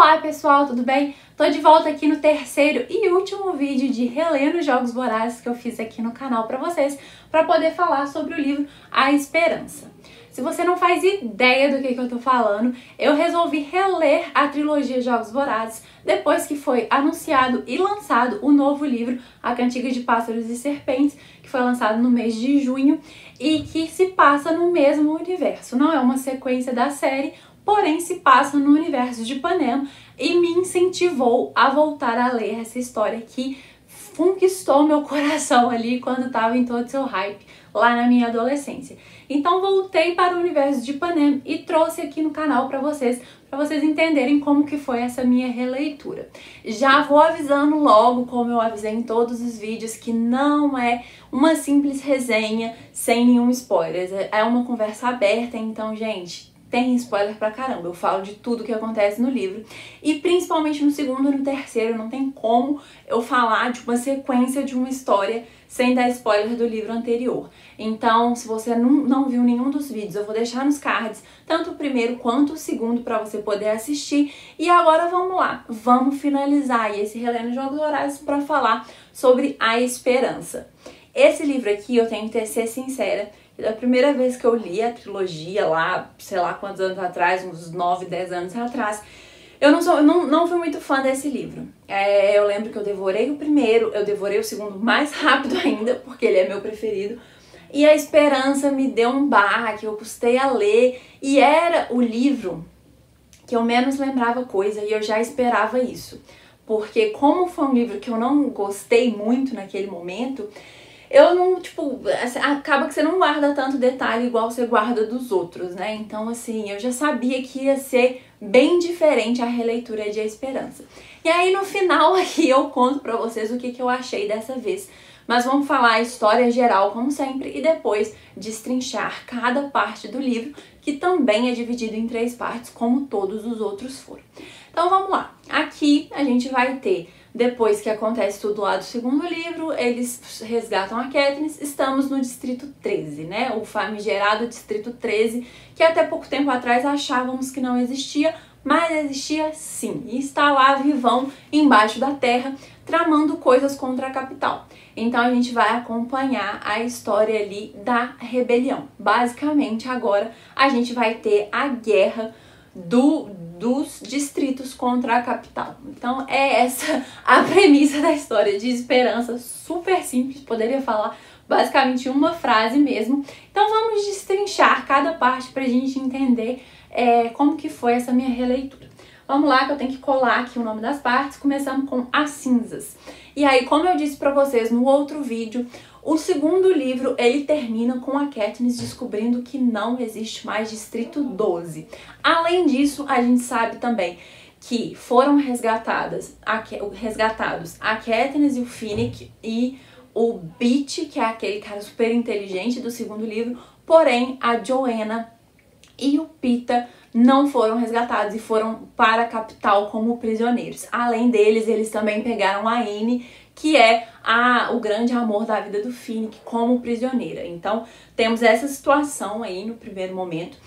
Olá pessoal, tudo bem? Tô de volta aqui no terceiro e último vídeo de Relendo Jogos Vorazes que eu fiz aqui no canal pra vocês, pra poder falar sobre o livro A Esperança. Se você não faz ideia do que eu tô falando, eu resolvi reler a trilogia Jogos Vorazes depois que foi anunciado e lançado o novo livro A Cantiga de Pássaros e Serpentes, que foi lançado no mês de junho e que se passa no mesmo universo. Não é uma sequência da série, porém se passa no universo de Panem e me incentivou a voltar a ler essa história que conquistou meu coração ali quando estava em todo seu hype lá na minha adolescência. Então voltei para o universo de Panem e trouxe aqui no canal para vocês entenderem como que foi essa minha releitura. Já vou avisando logo, como eu avisei em todos os vídeos, que não é uma simples resenha sem nenhum spoiler. É uma conversa aberta, então, gente, tem spoiler pra caramba, eu falo de tudo que acontece no livro e principalmente no segundo e no terceiro, não tem como eu falar de uma sequência de uma história sem dar spoiler do livro anterior. Então, se você não viu nenhum dos vídeos, eu vou deixar nos cards, tanto o primeiro quanto o segundo pra você poder assistir. E agora vamos lá, vamos finalizar aí esse Relendo Jogos Vorazes pra falar sobre A Esperança. Esse livro aqui, eu tenho que ser sincera, da primeira vez que eu li a trilogia lá, sei lá quantos anos atrás, uns 9, 10 anos atrás, eu não fui muito fã desse livro. Eu lembro que eu devorei o primeiro, eu devorei o segundo mais rápido ainda, porque ele é meu preferido, e A Esperança me deu um baque, eu custei a ler, e era o livro que eu menos lembrava coisa, e eu já esperava isso. Porque como foi um livro que eu não gostei muito naquele momento, eu não, tipo, acaba que você não guarda tanto detalhe igual você guarda dos outros, né? Então, assim, eu já sabia que ia ser bem diferente a releitura de A Esperança. E aí, no final aqui, eu conto pra vocês o que eu achei dessa vez. Mas vamos falar a história geral, como sempre, e depois destrinchar cada parte do livro, que também é dividido em 3 partes, como todos os outros foram. Então, vamos lá. Aqui, a gente vai ter... Depois que acontece tudo lá do segundo livro, eles resgatam a Katniss, estamos no Distrito 13, né? O famigerado Distrito 13, que até pouco tempo atrás achávamos que não existia, mas existia sim. E está lá vivão, embaixo da terra, tramando coisas contra a capital. Então a gente vai acompanhar a história ali da rebelião. Basicamente agora a gente vai ter a guerra dos distritos contra a capital. Então é essa a premissa da história de Esperança, super simples, poderia falar basicamente uma frase mesmo. Então vamos destrinchar cada parte pra gente entender como que foi essa minha releitura. Vamos lá que eu tenho que colar aqui o nome das partes, começando com As Cinzas. E aí, como eu disse pra vocês no outro vídeo, o segundo livro, ele termina com a Katniss descobrindo que não existe mais Distrito 12. Além disso, a gente sabe também que foram resgatados a Katniss e o Finnick e o Beetee, que é aquele cara super inteligente do segundo livro, porém a Joanna e o Peeta não foram resgatados e foram para a capital como prisioneiros. Além deles, eles também pegaram a Anne, que é o grande amor da vida do Finnick, como prisioneira. Então, temos essa situação aí no primeiro momento.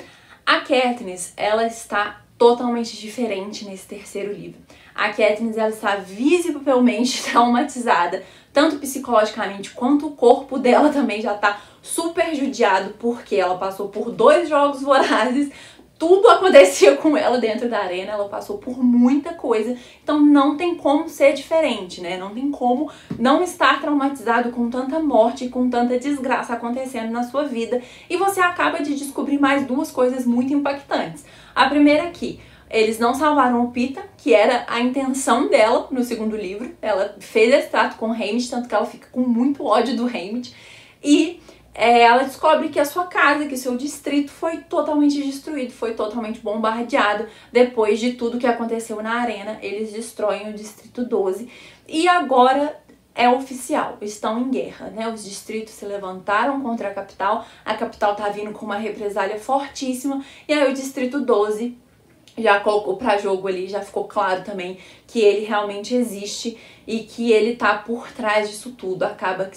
A Katniss, ela está totalmente diferente nesse terceiro livro. A Katniss, ela está visivelmente traumatizada, tanto psicologicamente quanto o corpo dela também já está super judiado, porque ela passou por 2 jogos vorazes, tudo acontecia com ela dentro da arena, ela passou por muita coisa, então não tem como ser diferente, né? Não tem como não estar traumatizado com tanta morte e com tanta desgraça acontecendo na sua vida. E você acaba de descobrir mais 2 coisas muito impactantes. A primeira aqui, eles não salvaram o Peeta, que era a intenção dela no segundo livro. Ela fez esse trato com o Haymitch, tanto que ela fica com muito ódio do Haymitch. E ela descobre que a sua casa, que o seu distrito foi totalmente destruído, foi totalmente bombardeado. Depois de tudo que aconteceu na arena, eles destroem o Distrito 12. E agora é oficial, estão em guerra, né? Os distritos se levantaram contra a capital tá vindo com uma represália fortíssima, e aí o Distrito 12 já colocou pra jogo ali, já ficou claro também que ele realmente existe e que ele tá por trás disso tudo, acaba que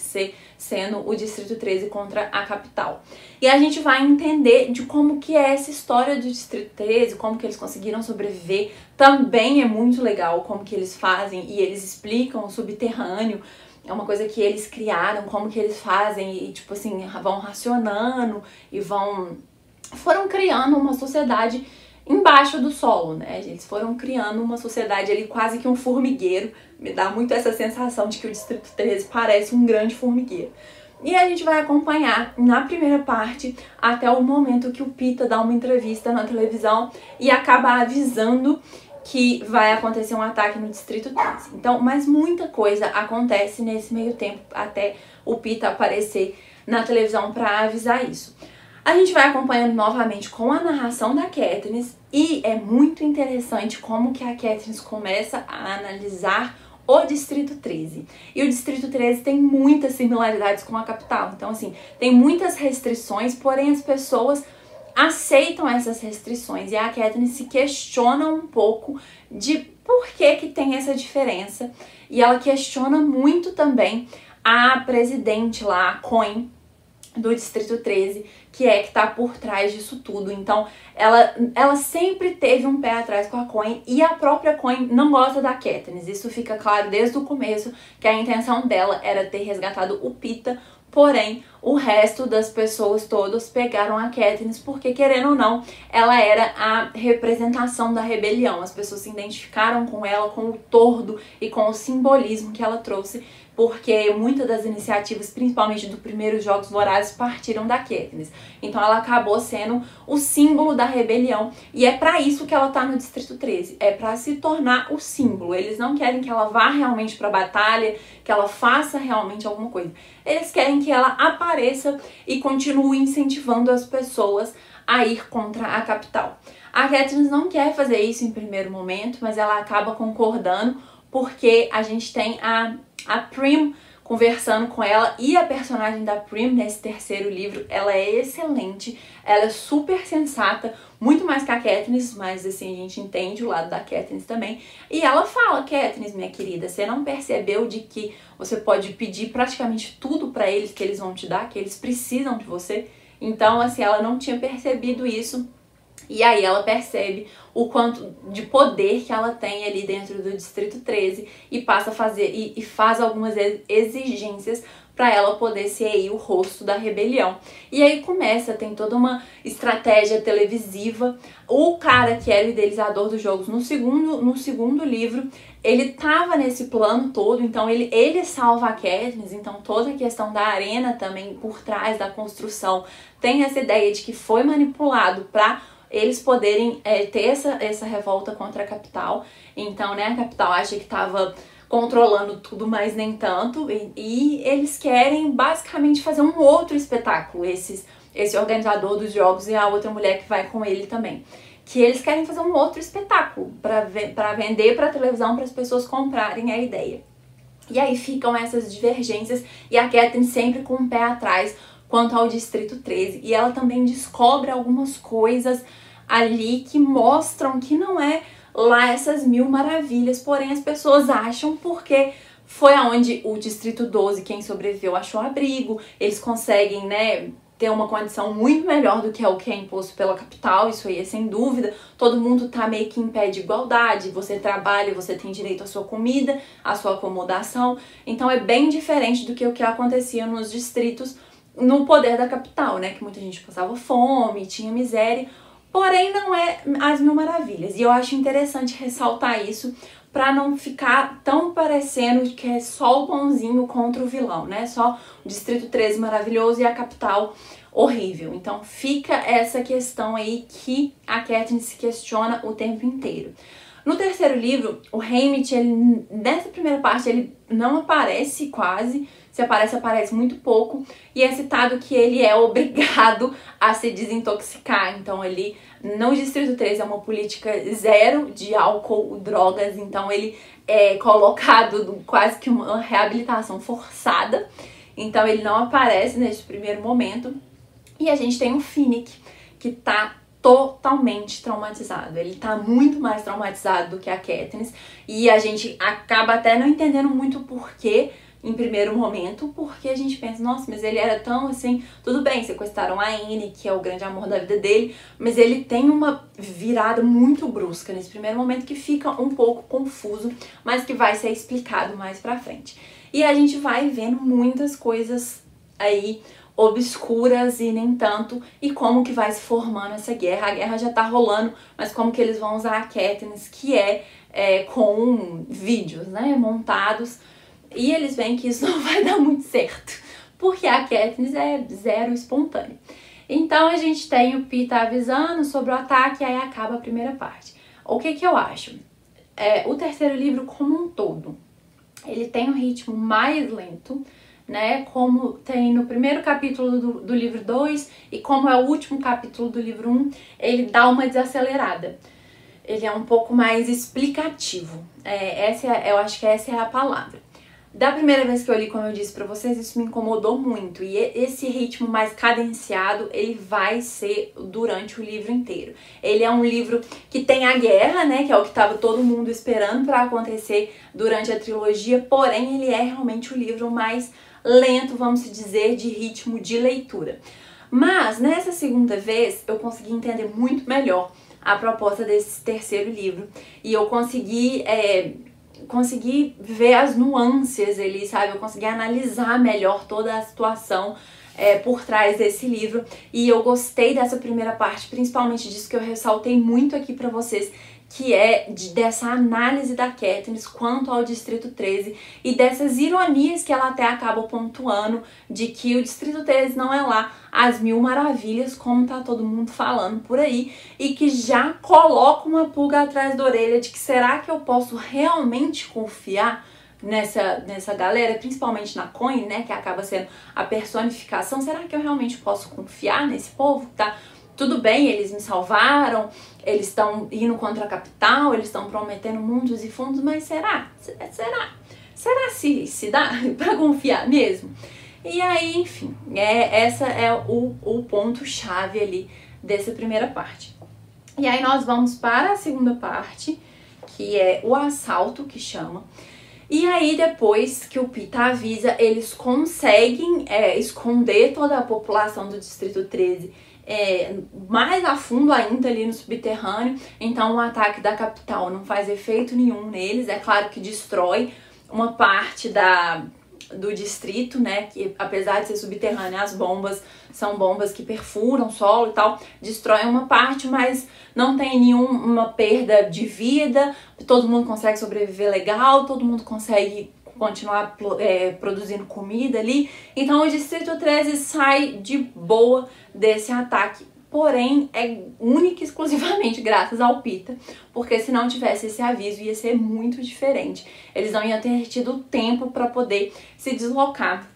sendo o Distrito 13 contra a capital. E a gente vai entender de como que é essa história do Distrito 13, como que eles conseguiram sobreviver, também é muito legal como que eles fazem e eles explicam o subterrâneo, é uma coisa que eles criaram, como que eles fazem e tipo assim, vão racionando e foram criando uma sociedade embaixo do solo, né? Eles foram criando uma sociedade ali quase que um formigueiro. Me dá muito essa sensação de que o Distrito 13 parece um grande formigueiro. E a gente vai acompanhar na primeira parte até o momento que o Peeta dá uma entrevista na televisão e acaba avisando que vai acontecer um ataque no Distrito 13. Então, mas muita coisa acontece nesse meio tempo até o Peeta aparecer na televisão para avisar isso. A gente vai acompanhando novamente com a narração da Katniss e é muito interessante como que a Katniss começa a analisar o Distrito 13. E o Distrito 13 tem muitas similaridades com a capital. Então, assim, tem muitas restrições, porém as pessoas aceitam essas restrições. E a Katniss se questiona um pouco de por que tem essa diferença. E ela questiona muito também a presidente lá, a Coin, do Distrito 13, que tá por trás disso tudo. Então, ela sempre teve um pé atrás com a Coin e a própria Coin não gosta da Katniss. Isso fica claro desde o começo, que a intenção dela era ter resgatado o Peeta, porém, o resto das pessoas todas pegaram a Katniss porque, querendo ou não, ela era a representação da rebelião. As pessoas se identificaram com ela, com o tordo e com o simbolismo que ela trouxe, porque muitas das iniciativas, principalmente do primeiro Jogos Vorazes, partiram da Katniss. Então ela acabou sendo o símbolo da rebelião e é pra isso que ela tá no Distrito 13, é pra se tornar o símbolo. Eles não querem que ela vá realmente pra batalha, que ela faça realmente alguma coisa. Eles querem que ela apareça e continue incentivando as pessoas a ir contra a capital. A Katniss não quer fazer isso em primeiro momento, mas ela acaba concordando porque a gente tem a Prim conversando com ela e a personagem da Prim nesse terceiro livro, ela é excelente, ela é super sensata, muito mais que a Katniss, mas assim, a gente entende o lado da Katniss também. E ela fala: Katniss, minha querida, você não percebeu de que você pode pedir praticamente tudo pra eles que eles vão te dar, que eles precisam de você? Então, assim, ela não tinha percebido isso. E aí ela percebe o quanto de poder que ela tem ali dentro do Distrito 13 e passa a fazer e faz algumas exigências para ela poder ser aí o rosto da rebelião. E aí tem toda uma estratégia televisiva. O cara que era o idealizador dos jogos no segundo livro, ele tava nesse plano todo, então ele salva a Katniss, então toda a questão da arena também por trás da construção tem essa ideia de que foi manipulado para eles poderem ter essa revolta contra a capital. Então, né, a capital acha que estava controlando tudo, mas nem tanto, e eles querem basicamente fazer um outro espetáculo, esse organizador dos jogos e a outra mulher que vai com ele também, que eles querem fazer um outro espetáculo para vender para televisão, para as pessoas comprarem a ideia. E aí ficam essas divergências e a Katniss sempre com o pé atrás quanto ao Distrito 13. E ela também descobre algumas coisas ali que mostram que não é lá essas mil maravilhas, porém as pessoas acham porque foi aonde o Distrito 12, quem sobreviveu, achou abrigo, eles conseguem, né, ter uma condição muito melhor do que é o que é imposto pela capital, isso aí é sem dúvida. Todo mundo tá meio que em pé de igualdade, você trabalha, você tem direito à sua comida, à sua acomodação, então é bem diferente do que o que acontecia nos distritos no poder da capital, né, que muita gente passava fome, tinha miséria, porém não é as mil maravilhas. E eu acho interessante ressaltar isso para não ficar tão parecendo que é só o bonzinho contra o vilão, né? Só o Distrito 13 maravilhoso e a capital horrível. Então fica essa questão aí que a Katniss se questiona o tempo inteiro. No terceiro livro, o Haymitch, nessa primeira parte, ele não aparece quase, se aparece, aparece muito pouco, e é citado que ele é obrigado a se desintoxicar. Então ele, no Distrito 13, é uma política zero de álcool, drogas, então ele é colocado quase que uma reabilitação forçada, então ele não aparece nesse primeiro momento. E a gente tem o Finnick, que tá totalmente traumatizado. Ele tá muito mais traumatizado do que a Katniss e a gente acaba até não entendendo muito o porquê em primeiro momento, porque a gente pensa, nossa, mas ele era tão assim, tudo bem, sequestraram a Anne, que é o grande amor da vida dele, mas ele tem uma virada muito brusca nesse primeiro momento que fica um pouco confuso, mas que vai ser explicado mais pra frente. E a gente vai vendo muitas coisas aí obscuras e nem tanto, e como que vai se formando essa guerra. A guerra já tá rolando, mas como que eles vão usar a Katniss, que é com vídeos, né, montados, e eles veem que isso não vai dar muito certo, porque a Katniss é zero espontânea. Então a gente tem o Peeta avisando sobre o ataque, e aí acaba a primeira parte. O que eu acho? O terceiro livro como um todo, ele tem um ritmo mais lento, né, como tem no primeiro capítulo do livro 2 e como é o último capítulo do livro 1, ele dá uma desacelerada. Ele é um pouco mais explicativo. Eu acho que essa é a palavra. Da primeira vez que eu li, como eu disse pra vocês, isso me incomodou muito. E esse ritmo mais cadenciado, ele vai ser durante o livro inteiro. Ele é um livro que tem a guerra, né, que é o que tava todo mundo esperando pra acontecer durante a trilogia, porém ele é realmente o livro mais lento, vamos dizer, de ritmo de leitura. Mas nessa segunda vez eu consegui entender muito melhor a proposta desse terceiro livro e eu consegui ver as nuances ali, sabe? Eu consegui analisar melhor toda a situação por trás desse livro e eu gostei dessa primeira parte, principalmente disso que eu ressaltei muito aqui pra vocês, que é dessa análise da Katniss quanto ao Distrito 13 e dessas ironias que ela até acaba pontuando de que o Distrito 13 não é lá as mil maravilhas, como tá todo mundo falando por aí, e que já coloca uma pulga atrás da orelha de que será que eu posso realmente confiar nessa galera, principalmente na Coin, né, que acaba sendo a personificação. Será que eu realmente posso confiar nesse povo, tá? Tudo bem, eles me salvaram, eles estão indo contra a capital, eles estão prometendo mundos e fundos, mas será? Será se dá pra confiar mesmo? E aí, enfim, essa é o ponto-chave ali dessa primeira parte. E aí nós vamos para a segunda parte, que é o assalto, que chama. E aí, depois que o Peeta avisa, eles conseguem esconder toda a população do Distrito 13 mais a fundo ainda ali no subterrâneo. Então o ataque da capital não faz efeito nenhum neles. É claro que destrói uma parte do distrito, né, que apesar de ser subterrânea, as bombas são bombas que perfuram o solo e tal, destroem uma parte, mas não tem nenhuma perda de vida, todo mundo consegue sobreviver legal, todo mundo consegue continuar produzindo comida ali. Então o Distrito 13 sai de boa desse ataque, porém é única e exclusivamente graças ao Peeta, porque se não tivesse esse aviso ia ser muito diferente. Eles não iam ter tido tempo para poder se deslocar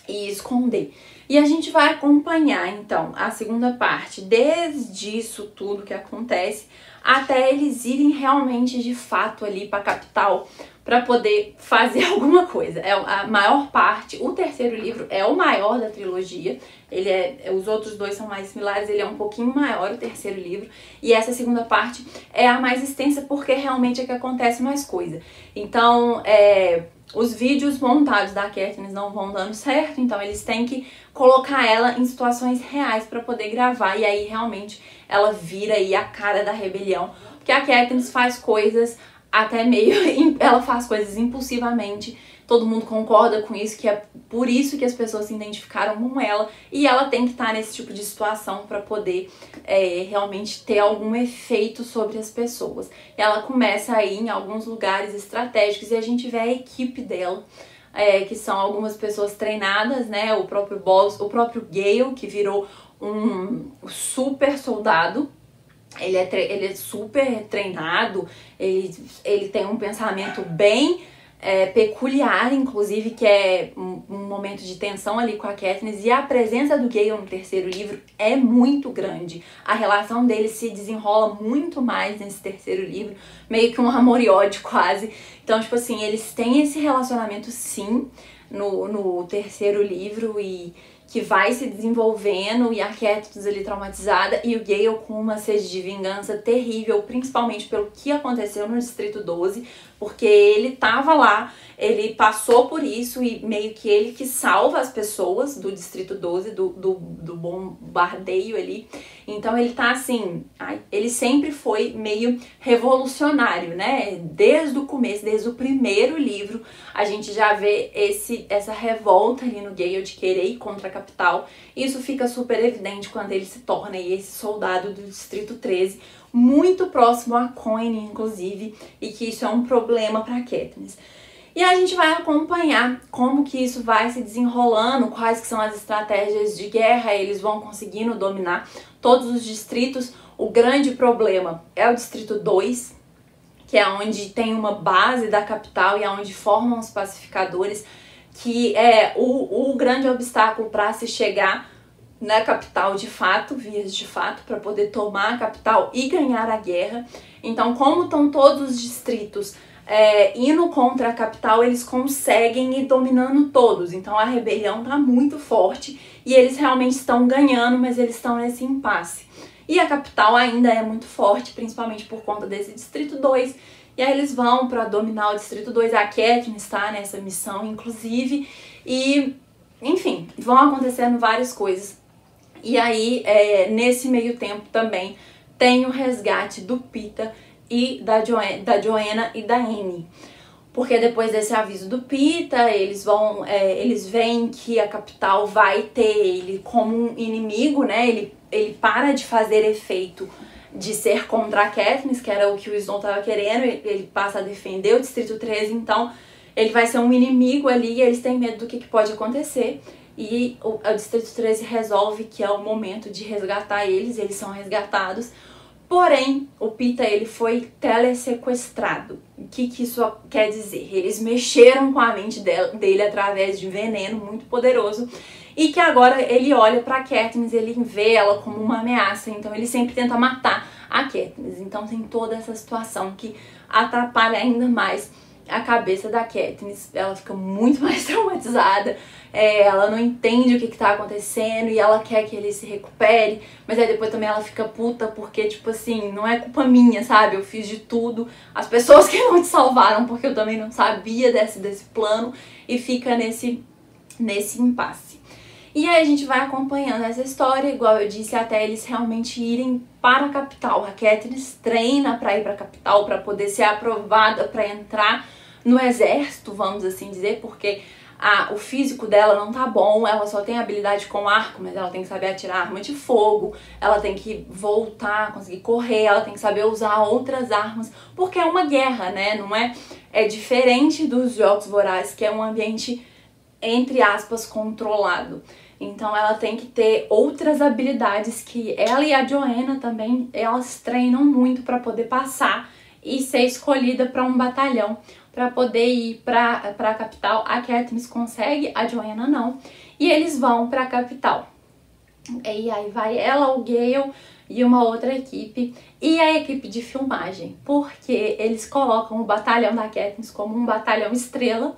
e esconder. E a gente vai acompanhar então a segunda parte, desde isso tudo que acontece até eles irem realmente de fato ali para a capital para poder fazer alguma coisa. É a maior parte. O terceiro livro é o maior da trilogia. Os outros dois são mais similares, ele é um pouquinho maior, o terceiro livro. E essa segunda parte é a mais extensa porque realmente é que acontece mais coisa. Então, os vídeos montados da Katniss não vão dando certo, então eles têm que colocar ela em situações reais para poder gravar, e aí realmente ela vira aí a cara da rebelião, porque a Katniss faz coisas até meio... ela faz coisas impulsivamente, todo mundo concorda com isso, que é por isso que as pessoas se identificaram com ela, e ela tem que estar nesse tipo de situação para poder realmente ter algum efeito sobre as pessoas. E ela começa aí em alguns lugares estratégicos e a gente vê a equipe dela, que são algumas pessoas treinadas, né? O próprio Boss, o próprio Gale, que virou um super soldado. Ele é super treinado, ele tem um pensamento bem peculiar, inclusive, que é um momento de tensão ali com a Katniss, e a presença do Gale no terceiro livro é muito grande. A relação deles se desenrola muito mais nesse terceiro livro, meio que um amor e ódio quase. Então, tipo assim, eles têm esse relacionamento sim no terceiro livro, e que vai se desenvolvendo e a Katniss ali traumatizada e o Gale com uma sede de vingança terrível, principalmente pelo que aconteceu no Distrito 12, porque ele tava lá, ele passou por isso e meio que ele que salva as pessoas do Distrito 12, do bombardeio ali. Então ele tá assim, ele sempre foi meio revolucionário, né? Desde o começo, desde o primeiro livro, a gente já vê essa revolta ali no Gale de querer ir contra a capital. Isso fica super evidente quando ele se torna aí esse soldado do Distrito 13, muito próximo a Coin, inclusive, e que isso é um problema para Katniss. E a gente vai acompanhar como que isso vai se desenrolando, quais que são as estratégias de guerra, eles vão conseguindo dominar todos os distritos. O grande problema é o Distrito 2, que é onde tem uma base da capital e é onde formam os pacificadores, que é o grande obstáculo para se chegar na capital de fato, vias de fato, para poder tomar a capital e ganhar a guerra. Então, como estão todos os distritos indo contra a capital, eles conseguem ir dominando todos. Então a rebelião tá muito forte e eles realmente estão ganhando, mas eles estão nesse impasse. E a capital ainda é muito forte, principalmente por conta desse Distrito 2. E aí eles vão para dominar o Distrito 2, a Katniss está nessa missão, inclusive. E, enfim, vão acontecendo várias coisas. E aí, nesse meio tempo também, tem o resgate do Peeta e da Joanna e da Annie. Porque depois desse aviso do Peeta, eles veem que a capital vai ter ele como um inimigo, né? Ele para de fazer efeito de ser contra a Katniss, que era o que o Snow estava querendo, ele passa a defender o Distrito 13, então ele vai ser um inimigo ali e eles têm medo do que pode acontecer. E o Distrito 13 resolve que é o momento de resgatar eles são resgatados. Porém, o Peeta, ele foi telesequestrado. O que isso quer dizer? Eles mexeram com a mente dele através de veneno muito poderoso e que agora ele olha pra Katniss, ele vê ela como uma ameaça, então ele sempre tenta matar a Katniss. Então tem toda essa situação que atrapalha ainda mais a cabeça da Katniss. Ela fica muito mais traumatizada, ela não entende o que tá acontecendo e ela quer que ele se recupere, mas aí depois também ela fica puta porque, tipo assim, não é culpa minha, sabe? Eu fiz de tudo, as pessoas que não te salvaram porque eu também não sabia desse plano, e fica nesse impasse. E aí a gente vai acompanhando essa história, igual eu disse, até eles realmente irem para a capital. A Katniss treina para ir para a capital, para poder ser aprovada para entrar no exército, vamos assim dizer, porque o físico dela não tá bom, ela só tem habilidade com arco, mas ela tem que saber atirar arma de fogo, ela tem que voltar, conseguir correr, ela tem que saber usar outras armas, porque é uma guerra, né? Não é diferente dos Jogos Vorazes, que é um ambiente, entre aspas, controlado. Então ela tem que ter outras habilidades que ela e a Joanna também, elas treinam muito para poder passar e ser escolhida para um batalhão, para poder ir para a capital. A Katniss consegue, a Joanna não, e eles vão para a capital. E aí vai ela, o Gale e uma outra equipe, e a equipe de filmagem, porque eles colocam o batalhão da Katniss como um batalhão estrela,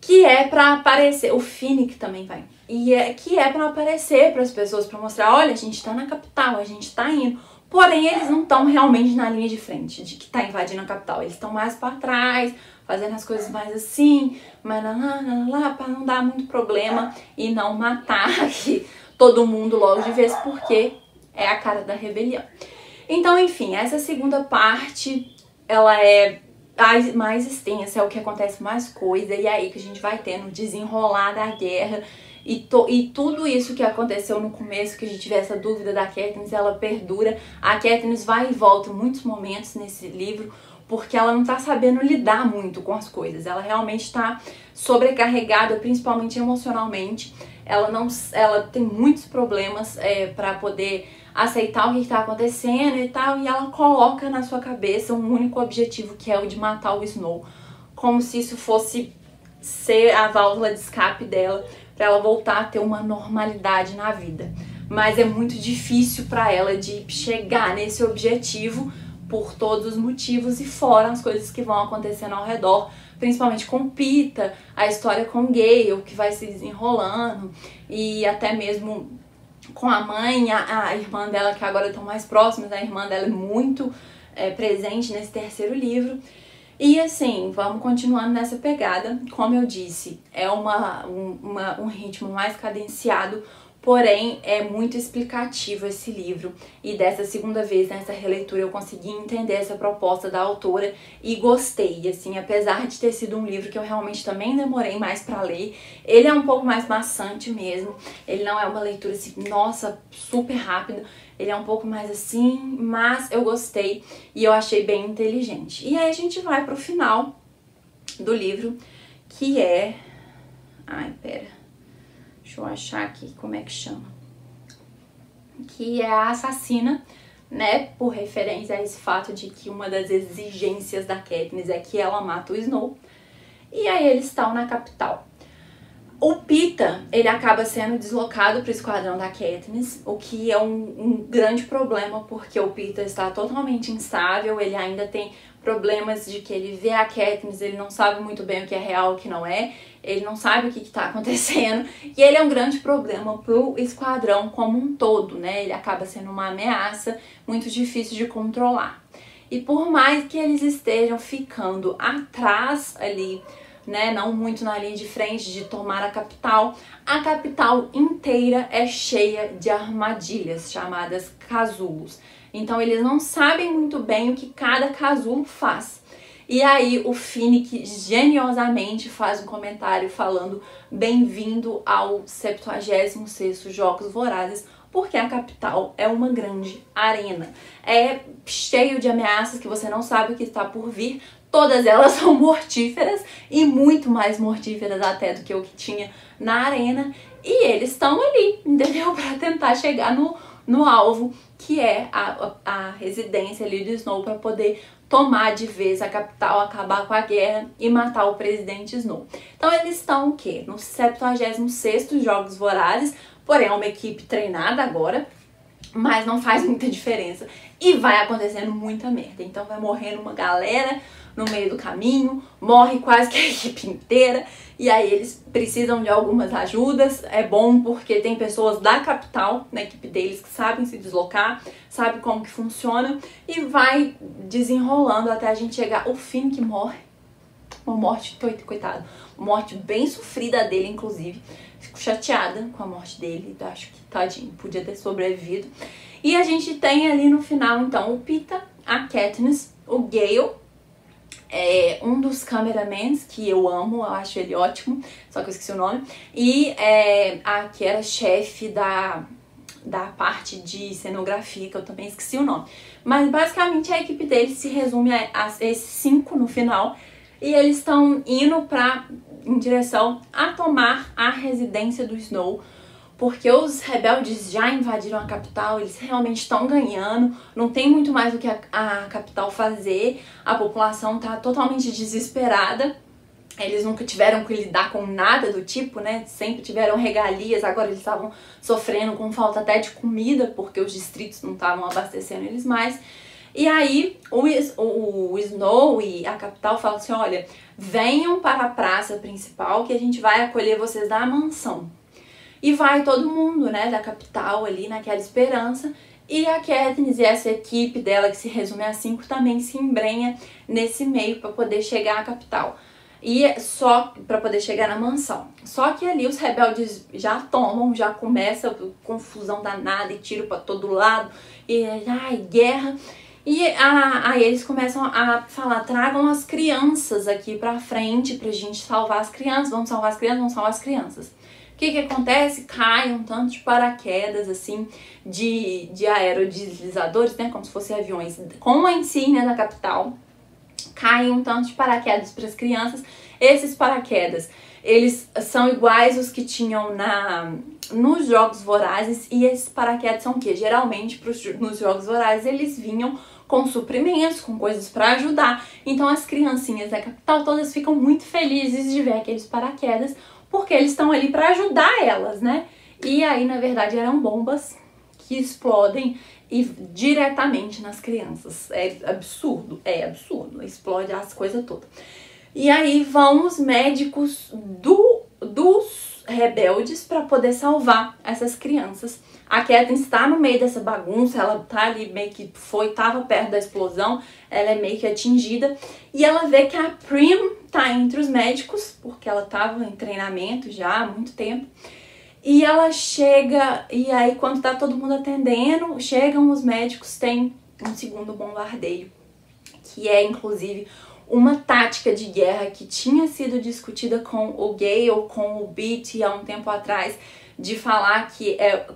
que é pra aparecer, o Finnick também vai, que é pra aparecer pras pessoas, pra mostrar, olha, a gente tá na capital, a gente tá indo. Porém, eles não estão realmente na linha de frente, de que tá invadindo a capital. Eles estão mais pra trás, fazendo as coisas mais assim, mas pra não dar muito problema e não matar aqui todo mundo logo de vez, porque é a cara da rebelião. Então, enfim, essa segunda parte, ela é mais extensa, é o que acontece mais coisa, e é aí que a gente vai tendo o desenrolar da guerra e tudo isso que aconteceu no começo, que a gente vê essa dúvida da Katniss, ela perdura. A Katniss vai e volta em muitos momentos nesse livro, porque ela não tá sabendo lidar muito com as coisas, ela realmente tá sobrecarregada, principalmente emocionalmente. Ela tem muitos problemas para poder aceitar o que está acontecendo e tal, e ela coloca na sua cabeça um único objetivo, que é o de matar o Snow, como se isso fosse ser a válvula de escape dela, para ela voltar a ter uma normalidade na vida. Mas é muito difícil para ela de chegar nesse objetivo por todos os motivos, e fora as coisas que vão acontecendo ao redor, principalmente com Pita, a história com Gale, que vai se desenrolando, e até mesmo com a mãe, a irmã dela, que agora estão mais próximas, a irmã dela é muito presente nesse terceiro livro. E assim, vamos continuando nessa pegada. Como eu disse, é um ritmo mais cadenciado, porém é muito explicativo esse livro. E dessa segunda vez, nessa releitura, eu consegui entender essa proposta da autora e gostei, assim, apesar de ter sido um livro que eu realmente também demorei mais pra ler. Ele é um pouco mais maçante mesmo, ele não é uma leitura assim, nossa, super rápida. Ele é um pouco mais assim, mas eu gostei e eu achei bem inteligente. E aí a gente vai pro final do livro, que é... Ai, pera. Deixa eu achar aqui como é que chama. Que é a assassina, né? Por referência a esse fato de que uma das exigências da Katniss é que ela mata o Snow. E aí eles estão na capital. O Pita, ele acaba sendo deslocado para o esquadrão da Katniss, o que é um grande problema, porque o Pita está totalmente instável, ele ainda tem problemas de que ele vê a Katniss, ele não sabe muito bem o que é real e o que não é, ele não sabe o que está acontecendo, e ele é um grande problema para o esquadrão como um todo, né? Ele acaba sendo uma ameaça muito difícil de controlar. E por mais que eles estejam ficando atrás ali, né, não muito na linha de frente de tomar a capital inteira é cheia de armadilhas chamadas casulos. Então eles não sabem muito bem o que cada casulo faz. E aí o Finnick geniosamente faz um comentário falando: bem-vindo ao 76º Jogos Vorazes, porque a capital é uma grande arena. É cheio de ameaças que você não sabe o que está por vir. Todas elas são mortíferas e muito mais mortíferas até do que o que tinha na arena. E eles estão ali, entendeu? Para tentar chegar no alvo, que é a residência ali do Snow, para poder tomar de vez a capital, acabar com a guerra e matar o presidente Snow. Então eles estão o quê? No 76º Jogos Vorazes, porém é uma equipe treinada agora, mas não faz muita diferença. E vai acontecendo muita merda. Então vai morrendo uma galera no meio do caminho, morre quase que a equipe inteira, e aí eles precisam de algumas ajudas. É bom porque tem pessoas da capital na equipe deles que sabem se deslocar, sabem como que funciona, e vai desenrolando até a gente chegar ao fim, que morre. Uma morte, coitado, uma morte bem sofrida dele, inclusive. Fico chateada com a morte dele, acho que tadinho, podia ter sobrevivido. E a gente tem ali no final, então, o Pita, a Katniss, o Gale, um dos cameramans, que eu amo, eu acho ele ótimo, só que eu esqueci o nome, e a que era chefe da parte de cenografia, que eu também esqueci o nome. Mas basicamente a equipe deles se resume a esses 5 no final, e eles estão indo em direção a tomar a residência do Snow, porque os rebeldes já invadiram a capital, eles realmente estão ganhando, não tem muito mais o que a capital fazer, a população tá totalmente desesperada, eles nunca tiveram que lidar com nada do tipo, né, sempre tiveram regalias, agora eles estavam sofrendo com falta até de comida, porque os distritos não estavam abastecendo eles mais. E aí o Snow e a capital falam assim: olha, venham para a praça principal que a gente vai acolher vocês da mansão. E vai todo mundo, né, da capital ali naquela esperança. E a Katniss e essa equipe dela, que se resume a 5, também se embrenha nesse meio para poder chegar à capital. E só para poder chegar na mansão. Só que ali os rebeldes já tomam, já começa confusão danada e tiro para todo lado. E ai, guerra. E aí eles começam a falar: tragam as crianças aqui pra frente pra gente salvar as crianças, vamos salvar as crianças, vamos salvar as crianças. O que acontece? Cai um tanto de paraquedas, assim, de aerodislizadores, né, como se fossem aviões, com a insígnia da capital. Cai um tanto de paraquedas para as crianças. Esses paraquedas, eles são iguais os que tinham nos Jogos Vorazes, e esses paraquedas são o quê? Geralmente, nos Jogos Vorazes, eles vinham com suprimentos, com coisas para ajudar. Então as criancinhas da capital todas ficam muito felizes de ver aqueles paraquedas, porque eles estão ali para ajudar elas, né? E aí, na verdade, eram bombas que explodem diretamente nas crianças. É absurdo, explode as coisas todas. E aí vão os médicos dos rebeldes para poder salvar essas crianças. A Katniss está no meio dessa bagunça, ela tá ali meio que tava perto da explosão, ela é meio que atingida. E ela vê que a Prim tá entre os médicos, porque ela tava em treinamento já há muito tempo. E ela chega, e aí quando tá todo mundo atendendo, chegam os médicos, tem um segundo bombardeio, que é inclusive uma tática de guerra que tinha sido discutida com o Gale, com o Beetee há um tempo atrás, de falar que é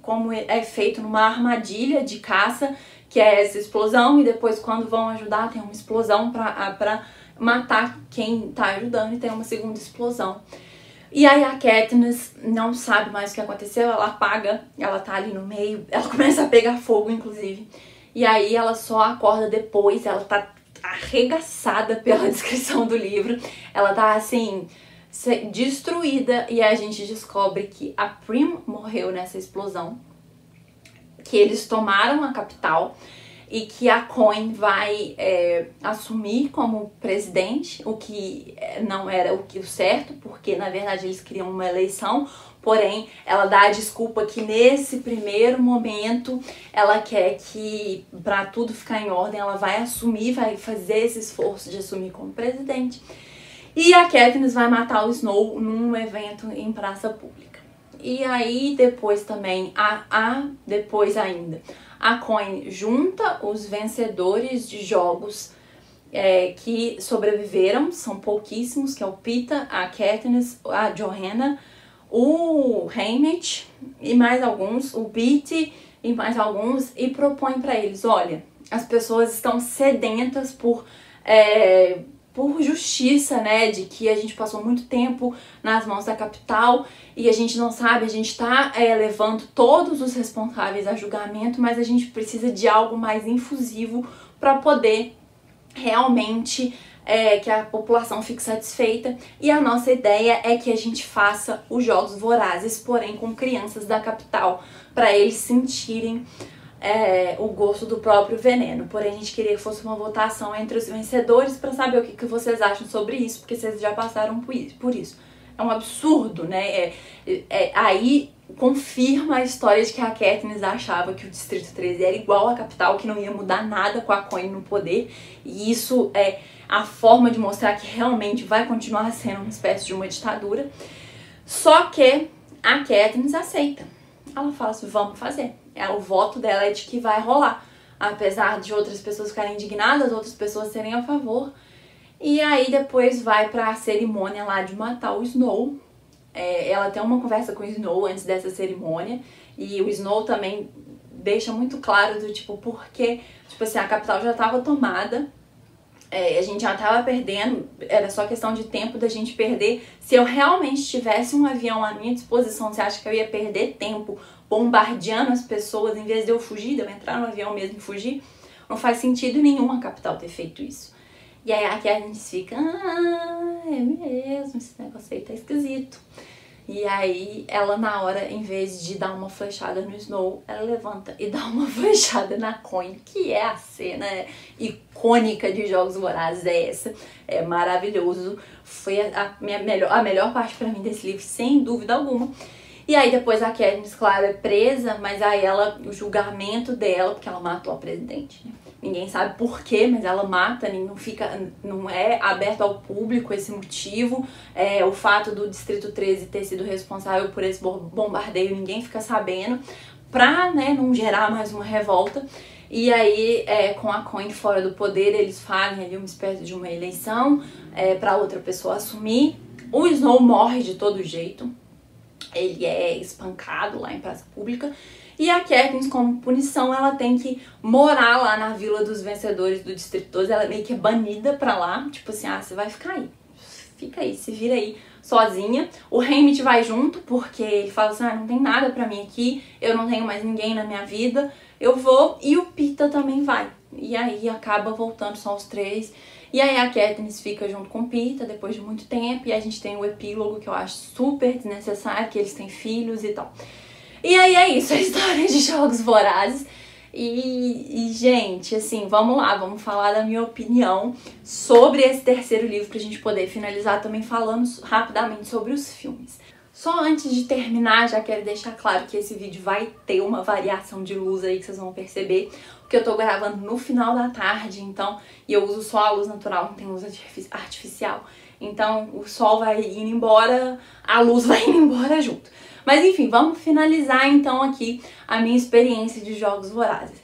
como é feito numa armadilha de caça, que é essa explosão, e depois quando vão ajudar tem uma explosão pra matar quem tá ajudando, e tem uma segunda explosão. E aí a Katniss não sabe mais o que aconteceu, ela apaga, ela tá ali no meio, ela começa a pegar fogo, inclusive. E aí ela só acorda depois, ela tá arregaçada pela descrição do livro. Ela tá, assim, destruída, e a gente descobre que a Prim morreu nessa explosão, que eles tomaram a capital, e que a Coin vai assumir como presidente, o que não era o certo, porque na verdade eles queriam uma eleição, porém ela dá a desculpa que nesse primeiro momento ela quer que, para tudo ficar em ordem, ela vai assumir, vai fazer esse esforço de assumir como presidente. E a Katniss vai matar o Snow num evento em praça pública. E aí depois também, depois ainda, a Coin junta os vencedores de jogos que sobreviveram, são pouquíssimos, que é o Peeta, a Katniss, a Johanna, o Haymitch e mais alguns, o Beetee e mais alguns, e propõe para eles, olha, as pessoas estão sedentas por justiça, né, de que a gente passou muito tempo nas mãos da capital e a gente não sabe, a gente tá levando todos os responsáveis a julgamento, mas a gente precisa de algo mais infusivo para poder realmente que a população fique satisfeita. E a nossa ideia é que a gente faça os Jogos Vorazes, porém com crianças da capital, para eles sentirem o gosto do próprio veneno. Porém, a gente queria que fosse uma votação entre os vencedores para saber o que vocês acham sobre isso, porque vocês já passaram por isso. É um absurdo, né? Aí confirma a história de que a Katniss achava que o Distrito 13 era igual à capital, que não ia mudar nada com a Coin no poder. E isso é a forma de mostrar que realmente vai continuar sendo uma espécie de uma ditadura. Só que a Katniss aceita. Ela fala assim, vamos fazer. O voto dela é de que vai rolar. Apesar de outras pessoas ficarem indignadas, outras pessoas serem a favor. E aí depois vai pra cerimônia lá de matar o Snow. Ela tem uma conversa com o Snow antes dessa cerimônia. E o Snow também deixa muito claro do tipo, porque, tipo assim, a capital já tava tomada. A gente já tava perdendo, era só questão de tempo da gente perder. Se eu realmente tivesse um avião à minha disposição, você acha que eu ia perder tempo bombardeando as pessoas em vez de eu fugir, de eu entrar no avião mesmo e fugir? Não faz sentido nenhum a capital ter feito isso. E aí aqui a gente fica, é mesmo, esse negócio aí tá esquisito. E aí ela na hora, em vez de dar uma flechada no Snow, ela levanta e dá uma flechada na Coin, que é a cena icônica de Jogos Vorazes, essa. É maravilhoso. Foi a melhor parte pra mim desse livro, sem dúvida alguma. E aí depois a Katniss, claro, é presa, mas aí o julgamento dela, porque ela matou a presidente, né? Ninguém sabe por quê, mas ela mata, não é aberto ao público esse motivo. O fato do Distrito 13 ter sido responsável por esse bombardeio, ninguém fica sabendo, pra, né, não gerar mais uma revolta. E aí, com a Coin fora do poder, eles fazem ali uma espécie de uma eleição pra outra pessoa assumir. O Snow morre de todo jeito. Ele é espancado lá em praça pública. E a Katniss, como punição, ela tem que morar lá na vila dos vencedores do Distrito 12. Ela meio que é banida pra lá. Tipo assim, você vai ficar aí. Fica aí, se vira aí sozinha. O Haymitch vai junto, porque ele fala assim, não tem nada pra mim aqui. Eu não tenho mais ninguém na minha vida. Eu vou. E o Peeta também vai. E aí acaba voltando só os três. E aí a Katniss fica junto com o Peeta depois de muito tempo. E a gente tem o epílogo, que eu acho super desnecessário, que eles têm filhos e tal. E aí é isso, a história de Jogos Vorazes. Gente, assim, vamos lá, vamos falar da minha opinião sobre esse terceiro livro pra gente poder finalizar também falando rapidamente sobre os filmes. Só antes de terminar, já quero deixar claro que esse vídeo vai ter uma variação de luz aí que vocês vão perceber, porque eu tô gravando no final da tarde, então, e eu uso só a luz natural, não tem luz artificial. Então, o sol vai indo embora, a luz vai indo embora junto. Mas enfim, vamos finalizar então aqui a minha experiência de Jogos Vorazes.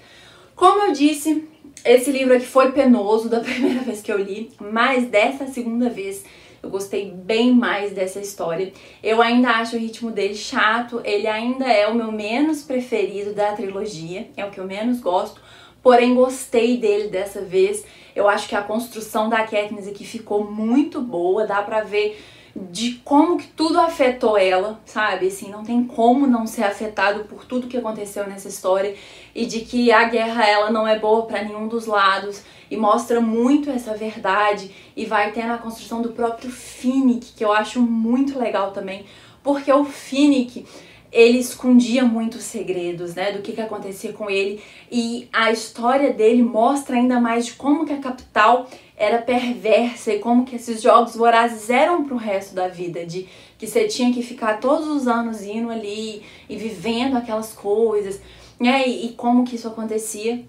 Como eu disse, esse livro aqui foi penoso da primeira vez que eu li, mas dessa segunda vez eu gostei bem mais dessa história. Eu ainda acho o ritmo dele chato, ele ainda é o meu menos preferido da trilogia, é o que eu menos gosto, porém gostei dele dessa vez. Eu acho que a construção da Katniss aqui ficou muito boa, dá pra ver de como que tudo afetou ela, sabe? Assim, não tem como não ser afetado por tudo que aconteceu nessa história e de que a guerra, ela não é boa pra nenhum dos lados e mostra muito essa verdade e vai ter na construção do próprio Finnick, que eu acho muito legal também, porque o Finnick, ele escondia muitos segredos, né, do que acontecia com ele, e a história dele mostra ainda mais de como que a capital era perversa e como que esses jogos vorazes eram pro resto da vida, de que você tinha que ficar todos os anos indo ali e vivendo aquelas coisas, né, e como que isso acontecia.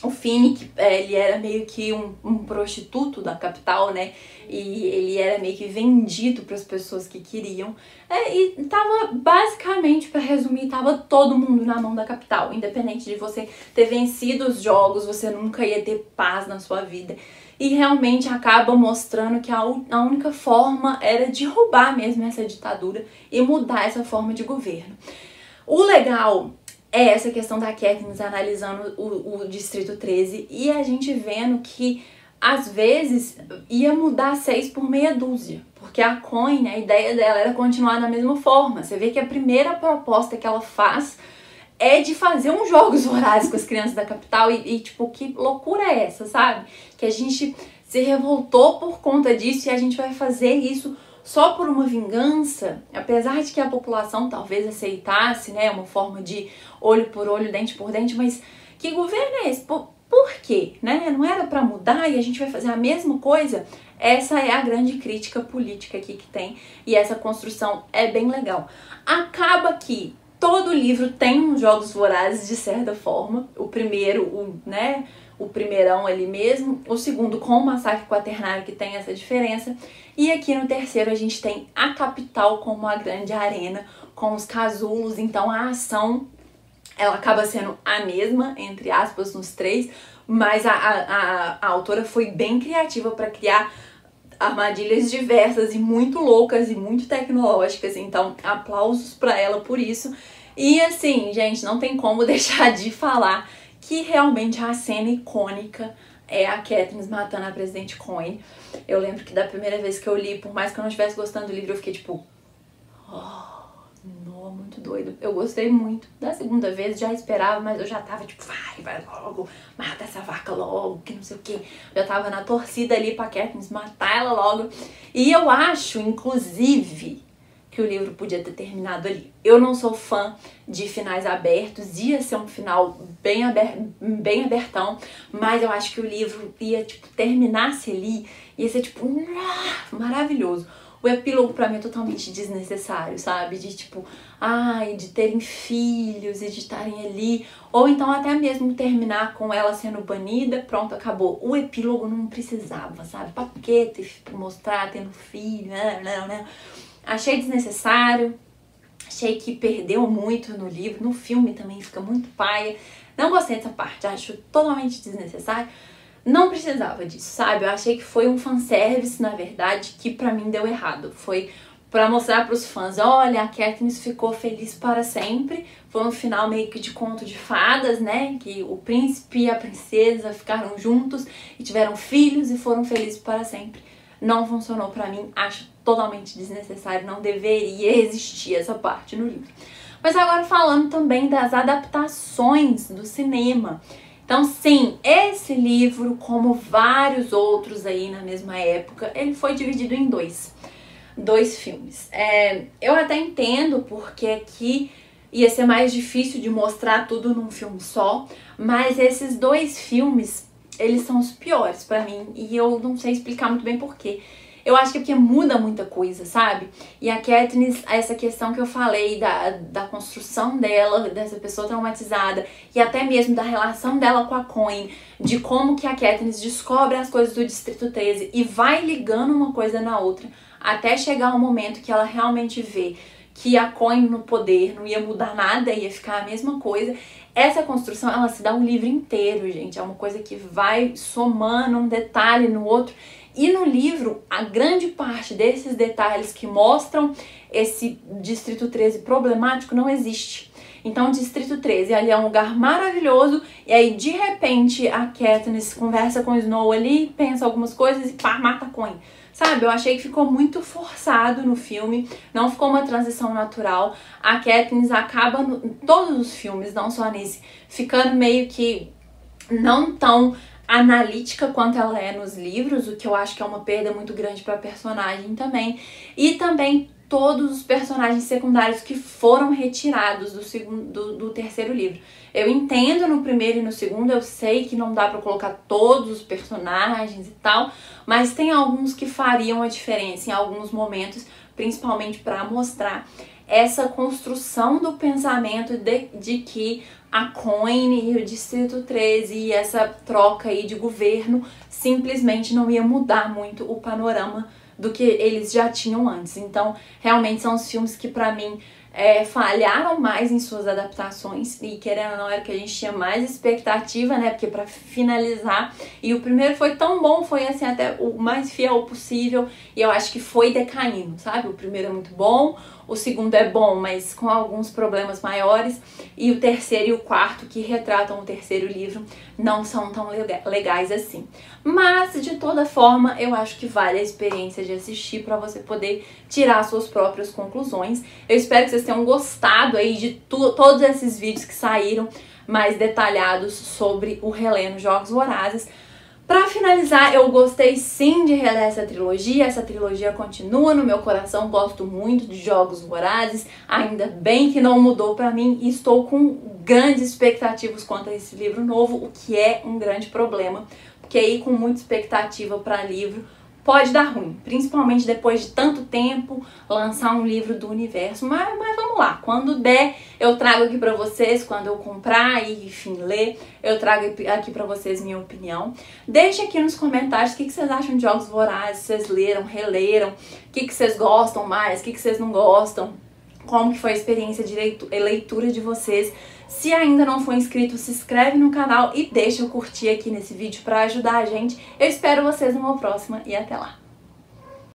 O Finnick, ele era meio que um prostituto da capital, né? E ele era meio que vendido para as pessoas que queriam. E tava, basicamente, para resumir, tava todo mundo na mão da capital. Independente de você ter vencido os jogos, você nunca ia ter paz na sua vida. E realmente acaba mostrando que a única forma era derrubar mesmo essa ditadura e mudar essa forma de governo. O legal é essa questão da Katniss analisando o Distrito 13 e a gente vendo que, às vezes, ia mudar 6 por meia dúzia. Porque a Coin, a ideia dela era continuar da mesma forma. Você vê que a primeira proposta que ela faz é de fazer uns jogos vorazes com as crianças da capital e tipo, que loucura é essa, sabe? Que a gente se revoltou por conta disso e a gente vai fazer isso só por uma vingança, apesar de que a população talvez aceitasse, né, uma forma de olho por olho, dente por dente, mas que governo é esse? Por quê? Né? Não era pra mudar e a gente vai fazer a mesma coisa? Essa é a grande crítica política aqui que tem e essa construção é bem legal. Acaba que todo livro tem uns jogos vorazes de certa forma, o primeiro, o primeirão ali mesmo, o segundo com o Massacre Quaternário, que tem essa diferença, e aqui no terceiro a gente tem a capital como a grande arena, com os casulos, então a ação, ela acaba sendo a mesma, entre aspas, nos três, mas a autora foi bem criativa para criar armadilhas diversas e muito loucas e muito tecnológicas, então aplausos para ela por isso. E assim, gente, não tem como deixar de falar que realmente a cena icônica é a Katniss matando a Presidente Coin. Eu lembro que da primeira vez que eu li, por mais que eu não estivesse gostando do livro, eu fiquei tipo, não, muito doido. Eu gostei muito. Da segunda vez já esperava, mas eu já tava tipo, vai logo, mata essa vaca logo, que não sei o que. Eu tava na torcida ali pra Katniss matar ela logo. E eu acho, inclusive, que o livro podia ter terminado ali. Eu não sou fã de finais abertos, ia ser um final bem abertão, mas eu acho que o livro ia, tipo, terminasse ali, ia ser, tipo, maravilhoso. O epílogo pra mim é totalmente desnecessário, sabe? De, tipo, de terem filhos e de estarem ali, ou então até mesmo terminar com ela sendo banida, pronto, acabou. O epílogo não precisava, sabe? Pra quê mostrar tendo filho, não. Achei desnecessário, achei que perdeu muito no livro, no filme também fica muito paia. Não gostei dessa parte, acho totalmente desnecessário. Não precisava disso, sabe? Eu achei que foi um fanservice, na verdade, que pra mim deu errado. Foi pra mostrar pros fãs, olha, a Katniss ficou feliz para sempre. Foi um final meio que de conto de fadas, né? Que o príncipe e a princesa ficaram juntos e tiveram filhos e foram felizes para sempre. Não funcionou pra mim, acho totalmente desnecessário, não deveria existir essa parte no livro. Mas agora falando também das adaptações do cinema. Então sim, esse livro, como vários outros aí na mesma época, ele foi dividido em dois filmes. Eu até entendo porque aqui ia ser mais difícil de mostrar tudo num filme só, mas esses dois filmes, eles são os piores pra mim, e eu não sei explicar muito bem porquê. Eu acho que é porque muda muita coisa, sabe? E a Katniss, essa questão que eu falei da construção dela, dessa pessoa traumatizada, e até mesmo da relação dela com a Coin, de como que a Katniss descobre as coisas do Distrito 13 e vai ligando uma coisa na outra, até chegar um momento que ela realmente vê que a Coin no poder não ia mudar nada, ia ficar a mesma coisa. Essa construção, ela se dá um livro inteiro, gente. É uma coisa que vai somando um detalhe no outro. E no livro, a grande parte desses detalhes que mostram esse Distrito 13 problemático não existe. Então, o Distrito 13 ali é um lugar maravilhoso, e aí, de repente, a Katniss conversa com o Snow ali, pensa algumas coisas e pá, mata a Coin. Sabe, eu achei que ficou muito forçado no filme, não ficou uma transição natural. A Katniss acaba, em todos os filmes, não só nesse, ficando meio que não tão analítica quanto ela é nos livros, o que eu acho que é uma perda muito grande pra personagem também. E também todos os personagens secundários que foram retirados do terceiro livro. Eu entendo no primeiro e no segundo, eu sei que não dá pra colocar todos os personagens e tal, mas tem alguns que fariam a diferença em alguns momentos, principalmente pra mostrar essa construção do pensamento de que a Coin e o Distrito 13 e essa troca aí de governo simplesmente não ia mudar muito o panorama do que eles já tinham antes. Então, realmente são os filmes que pra mim falharam mais em suas adaptações, e querendo ou não era o que a gente tinha mais expectativa, né, porque pra finalizar, e o primeiro foi tão bom, foi assim até o mais fiel possível, e eu acho que foi decaindo, sabe? O primeiro é muito bom, o segundo é bom, mas com alguns problemas maiores, e o terceiro e o quarto, que retratam o terceiro livro, não são tão legais assim. Mas, de toda forma, eu acho que vale a experiência de assistir para você poder tirar suas próprias conclusões. Eu espero que vocês tenham gostado aí de todos esses vídeos que saíram mais detalhados sobre o Relendo Jogos Vorazes. Pra finalizar, eu gostei sim de reler essa trilogia continua no meu coração, gosto muito de Jogos Vorazes, ainda bem que não mudou pra mim e estou com grandes expectativas quanto a esse livro novo, o que é um grande problema, porque aí com muita expectativa pra livro pode dar ruim, principalmente depois de tanto tempo lançar um livro do universo, mas vamos lá, quando der eu trago aqui pra vocês, quando eu comprar e enfim ler, eu trago aqui pra vocês minha opinião. Deixe aqui nos comentários o que vocês acham de Jogos Vorazes, se vocês leram, releram, o que vocês gostam mais, o que vocês não gostam, como que foi a experiência de leitura de vocês. Se ainda não for inscrito, se inscreve no canal e deixa eu curtir aqui nesse vídeo para ajudar a gente. Eu espero vocês numa próxima e até lá!